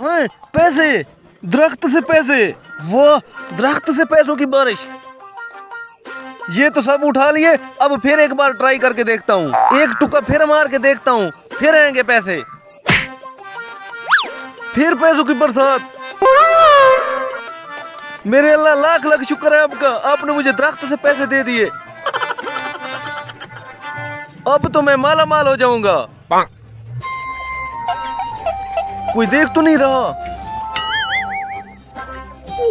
पैसे, दरख्त से पैसे, वो दरख्त से पैसों की बारिश। ये तो सब उठा लिए, अब फिर एक बार ट्राई करके देखता हूँ। एक टुक्का फिर मार के देखता हूँ, फिर आएंगे पैसे। फिर पैसों की बरसात। मेरे अल्लाह लाख लाख शुक्र है आपका, आपने मुझे दरख्त से पैसे दे दिए। अब तो मैं माला माल हो जाऊंगा। कोई देख तो नहीं रहा।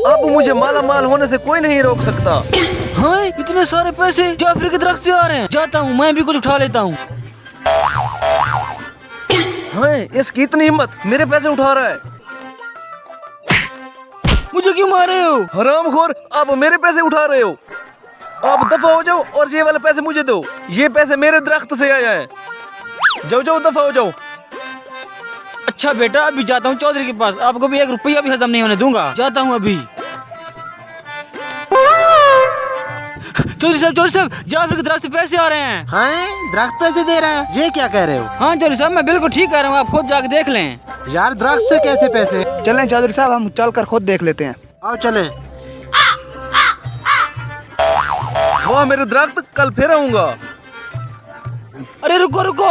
अब मुझे माला माल होने से कोई नहीं रोक सकता। हाँ, इतने सारे पैसे जाफर के दरख्त से आ रहे हैं। जाता हूँ, मैं भी कुछ उठा लेता हूँ। हाँ, इसकी इतनी हिम्मत, मेरे पैसे उठा रहा है। मुझे क्यों मार रहे हो? हरामखोर, आप मेरे पैसे उठा रहे हो। आप दफा हो जाओ और ये वाले पैसे मुझे दो। ये पैसे मेरे दरख्त से आए हैं। जाओ जाओ, दफा हो जाओ। अच्छा बेटा, अभी जाता हूँ चौधरी के पास। आपको भी 1 रुपया भी हजम नहीं होने दूंगा। जाता हूँ अभी। चौधरी साहब, जाफर के दरख्त से पैसे आ रहे हैं। हाँ, दरख्त पैसे दे रहा है, ये क्या कह रहे हो? हाँ चौधरी साहब, मैं बिल्कुल ठीक कह रहा हूँ, आप खुद जाके देख लें। यार दरख्त से कैसे पैसे? चलें चौधरी साहब, हम चल कर खुद देख लेते हैं। आओ चलें। वाह मेरे दरख्त, कल फिर आऊंगा। अरे रुको रुको।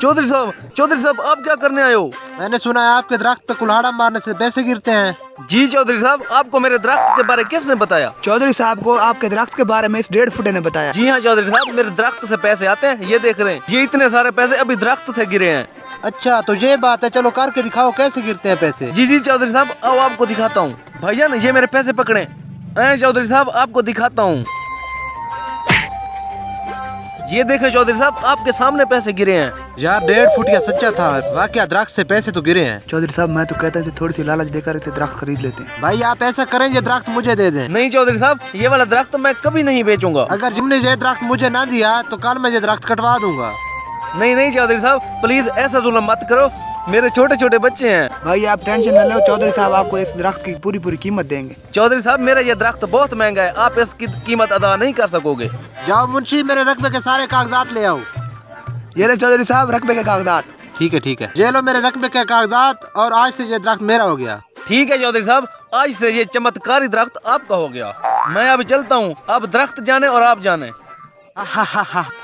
चौधरी साहब, आप क्या करने आए हो? मैंने सुना है आपके दरख्त पे कुल्हाड़ा मारने से पैसे गिरते हैं। जी चौधरी साहब, आपको मेरे दरख्त के बारे किसने बताया? चौधरी साहब को आपके दरख्त के बारे में इस 1.5 फुटे ने बताया। जी हाँ चौधरी साहब, मेरे दरख्त से पैसे आते हैं, ये देख रहे हैं। ये इतने सारे पैसे अभी दरख्त से गिरे हैं। अच्छा, तो ये बात है, चलो करके दिखाओ कैसे गिरते हैं पैसे। जी चौधरी साहब, आओ आपको दिखाता हूँ। भाईजान, ये मेरे पैसे पकड़े। चौधरी साहब, आपको दिखाता हूँ। ये देखें चौधरी साहब, आपके सामने पैसे गिरे हैं। यार 1.5 फुट का सच्चा था, वाकया दरख्त से पैसे तो गिरे हैं। चौधरी साहब, मैं तो कहता था थोड़ी सी लालच देकर इसे दरख्त खरीद लेते हैं। भाई आप ऐसा करें, ये दरख्त मुझे दे दें। नहीं चौधरी साहब, ये वाला दरख्त मैं कभी नहीं बेचूंगा। अगर तुमने ये दरख्त मुझे ना दिया तो कल मैं ये दरख्त कटवा दूंगा। नहीं चौधरी साहब, प्लीज ऐसा जुल्म मत करो, मेरे छोटे छोटे बच्चे हैं। भाई आप टेंशन न लो, चौधरी साहब आपको इस दरख्त की पूरी कीमत देंगे। चौधरी साहब, मेरा ये दरख्त बहुत महंगा है, आप इसकी कीमत अदा नहीं कर सकोगे। जाओ मुंशी, मेरे रकबे के सारे कागजात ले आओ। ये ले चौधरी साहब, रकबे के कागजात। ठीक है, ये लो मेरे रकबे के कागजात, और आज से ये दरख्त मेरा हो गया। ठीक है चौधरी साहब, आज से ये चमत्कारी दरख्त आपका हो गया। मैं अभी चलता हूँ, अब दरख्त जाने और आप जाने।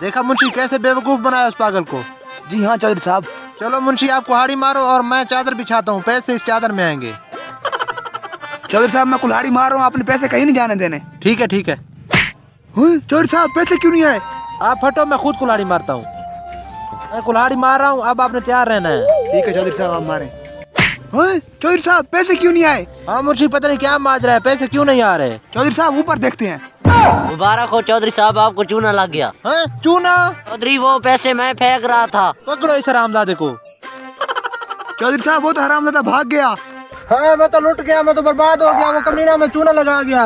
देखा मुंशी कैसे बेवकूफ बनाया उस पागल को। जी हाँ चौधरी साहब। चलो मुंशी, आप कुल्हाड़ी मारो और मैं चादर बिछाता हूँ, पैसे इस चादर में आएंगे। चौधरी साहब, मैं कुल्हाड़ी मार रहा हूँ, अपने पैसे कहीं नहीं जाने देने। ठीक है। चौधरी साहब, पैसे क्यों नहीं आए? आप हटो, मैं खुद कुल्हाड़ी मारता हूँ। मैं कुल्हाड़ी मार रहा हूँ, अब आपने तैयार रहना है। ठीक है चौधरी साहब, आप मारे। चौधरी साहब, पैसे क्यों नहीं आए? हाँ मुंशी, पता नहीं क्या माज रहा है, पैसे क्यों नहीं आ रहे? चौधरी साहब, ऊपर देखते हैं। मुबारक हो चौधरी साहब, आपको चूना लग गया। हाँ, चूना? चौधरी वो पैसे मैं फेंक रहा था। पकड़ो इस हरामजादे को। चौधरी साहब, वो तो हरामजादा भाग गया। हाँ, मैं तो लुट गया, मैं तो बर्बाद हो गया, वो कमीना में चूना लगा गया।